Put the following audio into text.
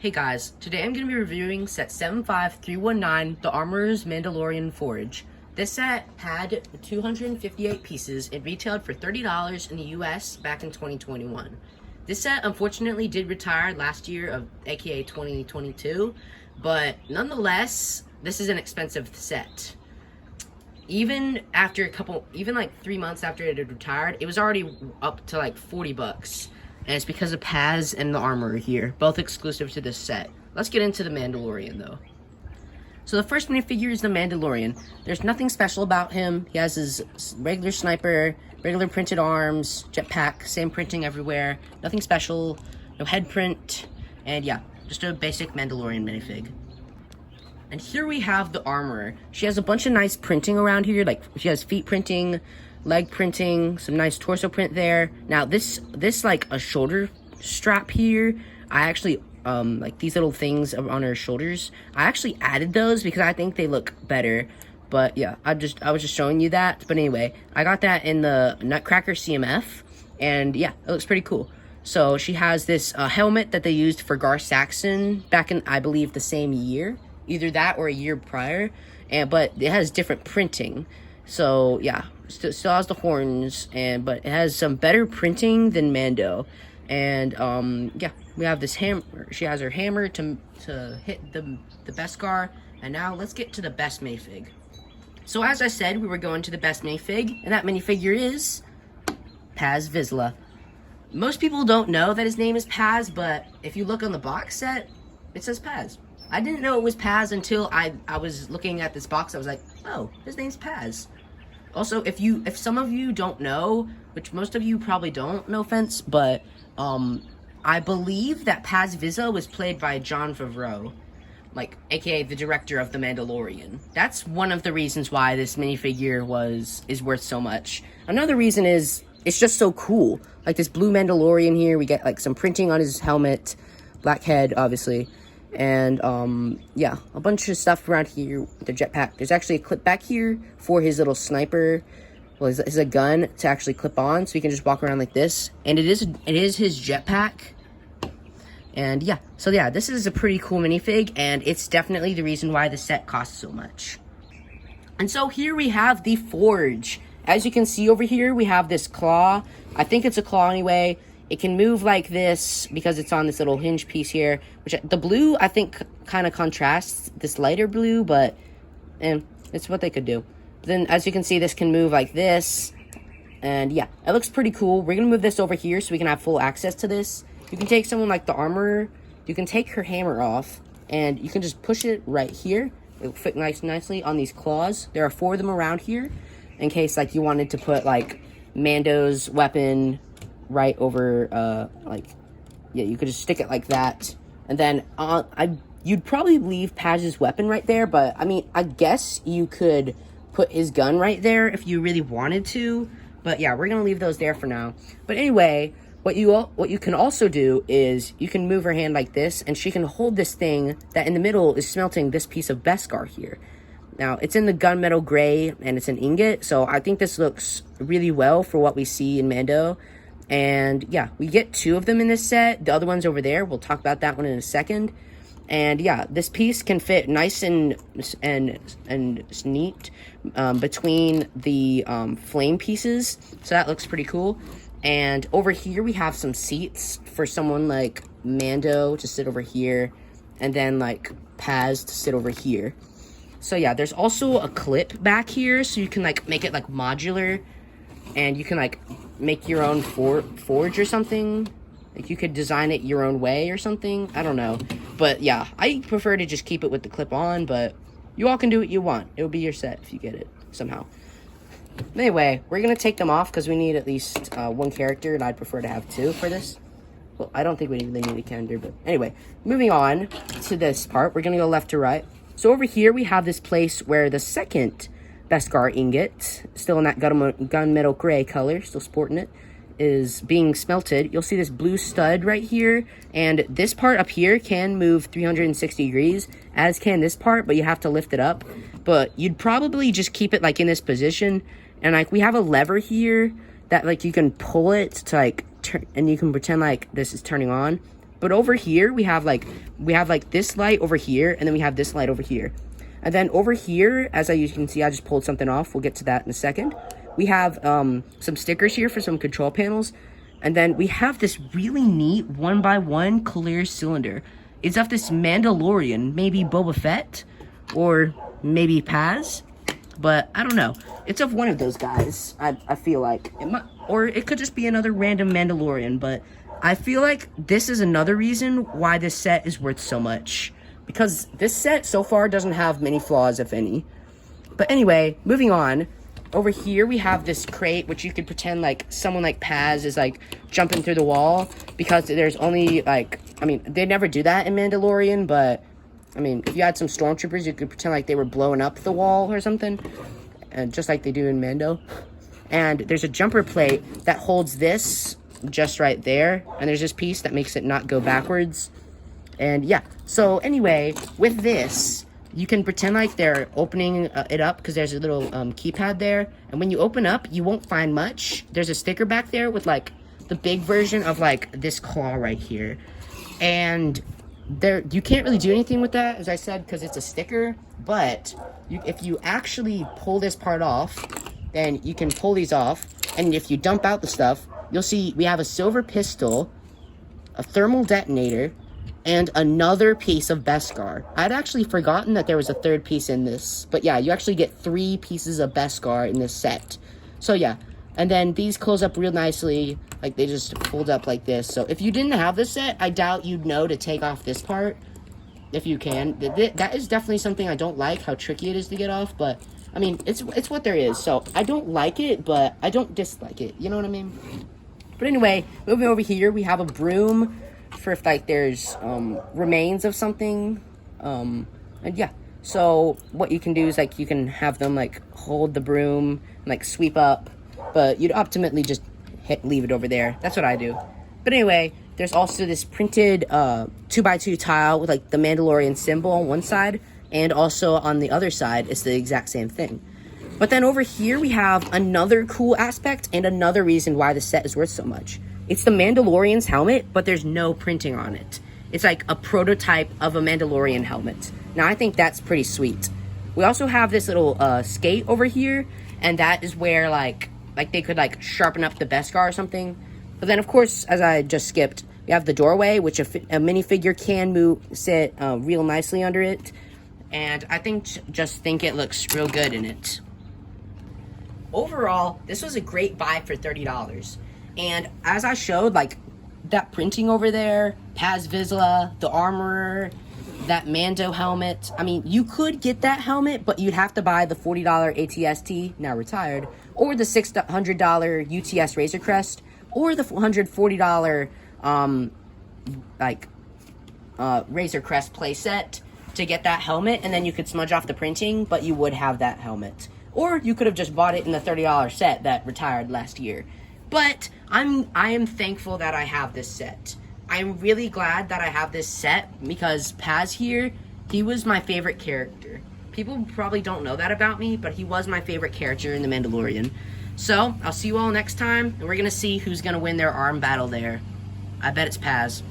Hey guys, today I'm going to be reviewing set 75319, the Armorer's Mandalorian Forge. This set had 258 pieces. It retailed for $30 in the US back in 2021. This set unfortunately did retire last year, aka 2022, but nonetheless, this is an expensive set. Even after like 3 months after it had retired, it was already up to like 40 bucks. And it's because of Paz and the Armorer here, both exclusive to this set. Let's get into the Mandalorian, though. So the first minifigure is the Mandalorian. There's nothing special about him. He has his regular sniper, regular printed arms, jetpack, same printing everywhere. Nothing special, no head print, and yeah, just a basic Mandalorian minifig. And here we have the Armorer. She has a bunch of nice printing around here, like she has feet printing, leg printing, some nice torso print there. Now this like a shoulder strap here, I actually like these little things on her shoulders, I actually added those because I think they look better. But yeah, I was just showing you that. But anyway, I got that in the Nutcracker CMF, and yeah, it looks pretty cool. So she has this helmet that they used for Gar Saxon back in, I believe, the same year, either that or a year prior, but it has different printing. So yeah, still has the horns, but it has some better printing than Mando. And yeah, we have this hammer. She has her hammer to hit the Beskar. And now let's get to the best minifig. So as I said, we were going to the best minifig, and that minifigure is Paz Vizsla. Most people don't know that his name is Paz, but if you look on the box set, it says Paz. I didn't know it was Paz until I was looking at this box. I was like, oh, his name's Paz. Also, if some of you don't know, which most of you probably don't, no offense, but I believe that Paz Vizsla was played by Jon Favreau, like aka the director of The Mandalorian. That's one of the reasons why this minifigure is worth so much. Another reason is it's just so cool. Like this blue Mandalorian here, we get like some printing on his helmet, black head, obviously. And, yeah, a bunch of stuff around here with the jetpack. There's actually a clip back here for his little sniper. Well, it's a gun to actually clip on, so he can just walk around like this. And it is his jetpack. And, yeah, so, yeah, this is a pretty cool minifig, and it's definitely the reason why the set costs so much. And so here we have the Forge. As you can see over here, we have this claw. I think it's a claw anyway. It can move like this because it's on this little hinge piece here, which the blue, I think, kind of contrasts this lighter blue, but it's what they could do. But then, as you can see, this can move like this, and yeah, it looks pretty cool. We're going to move this over here so we can have full access to this. You can take someone like the Armorer, you can take her hammer off, and you can just push it right here. It will fit nicely on these claws. There are 4 of them around here, in case, like, you wanted to put, like, Mando's weapon right over, like, yeah, you could just stick it like that, and then you'd probably leave Paz's weapon right there, but I mean, I guess you could put his gun right there if you really wanted to, but yeah, we're gonna leave those there for now. But anyway, what you can also do is you can move her hand like this, and she can hold this thing that in the middle is smelting this piece of Beskar here. Now, it's in the gunmetal gray, and it's an ingot, so I think this looks really well for what we see in Mando. And yeah, we get 2 of them in this set. The other one's over there. We'll talk about that one in a second. And yeah, this piece can fit nice and neat between the flame pieces. So that looks pretty cool. And over here we have some seats for someone like Mando to sit over here, and then like Paz to sit over here. So yeah, there's also a clip back here, so you can like make it like modular, and you can like make your own forge or something. Like you could design it your own way or something. I don't know. But yeah, I prefer to just keep it with the clip on, but you all can do what you want. It'll be your set if you get it somehow. Anyway, we're going to take them off because we need at least 1 character, and I'd prefer to have 2 for this. Well, I don't think we really need a calendar, but anyway, moving on to this part, we're going to go left to right. So over here, we have this place where the second Beskar ingot, still in that gunmetal gray color, still sporting it, is being smelted. You'll see this blue stud right here, and this part up here can move 360 degrees, as can this part, but you have to lift it up. But you'd probably just keep it like in this position, and like we have a lever here that like you can pull it to like turn, and you can pretend like this is turning on. But over here, we have like this light over here, and then we have this light over here. And then over here, as you can see, I just pulled something off. We'll get to that in a second. We have some stickers here for some control panels. And then we have this really neat 1x1 clear cylinder. It's of this Mandalorian, maybe Boba Fett, or maybe Paz. But I don't know. It's of one of those guys, I feel like. Or it could just be another random Mandalorian. But I feel like this is another reason why this set is worth so much. Because this set so far doesn't have many flaws, if any. But anyway, moving on. Over here we have this crate, which you could pretend like someone like Paz is like jumping through the wall. Because there's only like, I mean, they never do that in Mandalorian, but I mean, if you had some stormtroopers, you could pretend like they were blowing up the wall or something. And just like they do in Mando. And there's a jumper plate that holds this just right there. And there's this piece that makes it not go backwards. And yeah, so anyway, with this, you can pretend like they're opening it up because there's a little keypad there. And when you open up, you won't find much. There's a sticker back there with like the big version of like this claw right here. And you can't really do anything with that, as I said, because it's a sticker. But if you actually pull this part off, then you can pull these off. And if you dump out the stuff, you'll see we have a silver pistol, a thermal detonator, and another piece of Beskar. I'd actually forgotten that there was a third piece in this. But yeah, you actually get 3 pieces of Beskar in this set. So yeah, and then these close up real nicely. Like, they just fold up like this. So if you didn't have this set, I doubt you'd know to take off this part. If you can. That is definitely something I don't like, how tricky it is to get off. But, I mean, it's what there is. So I don't like it, but I don't dislike it. You know what I mean? But anyway, moving over here, we have a broom for if like there's remains of something, and yeah, so what you can do is like you can have them like hold the broom and like sweep up, but you'd ultimately just leave it over there. That's what I do. But anyway, there's also this printed 2x2 tile with like the Mandalorian symbol on one side, and also on the other side it's the exact same thing. But then over here we have another cool aspect and another reason why the set is worth so much. It's the Mandalorian's helmet, but there's no printing on it. It's like a prototype of a Mandalorian helmet. Now, I think that's pretty sweet. We also have this little skate over here, and that is where, like they could, like, sharpen up the Beskar or something. But then, of course, as I just skipped, we have the doorway, which a minifigure can sit real nicely under it. And I just think it looks real good in it. Overall, this was a great buy for $30. And as I showed, like, that printing over there, Paz Vizsla, the armorer, that Mando helmet. I mean, you could get that helmet, but you'd have to buy the $40 ATST, now retired, or the $600 UTS Razor Crest, or the $140 Razor Crest playset to get that helmet, and then you could smudge off the printing, but you would have that helmet. Or you could have just bought it in the $30 set that retired last year. But I am thankful that I have this set. I'm really glad that I have this set because Paz here, he was my favorite character. People probably don't know that about me, but he was my favorite character in The Mandalorian. So, I'll see you all next time, and we're going to see who's going to win their arm battle there. I bet it's Paz.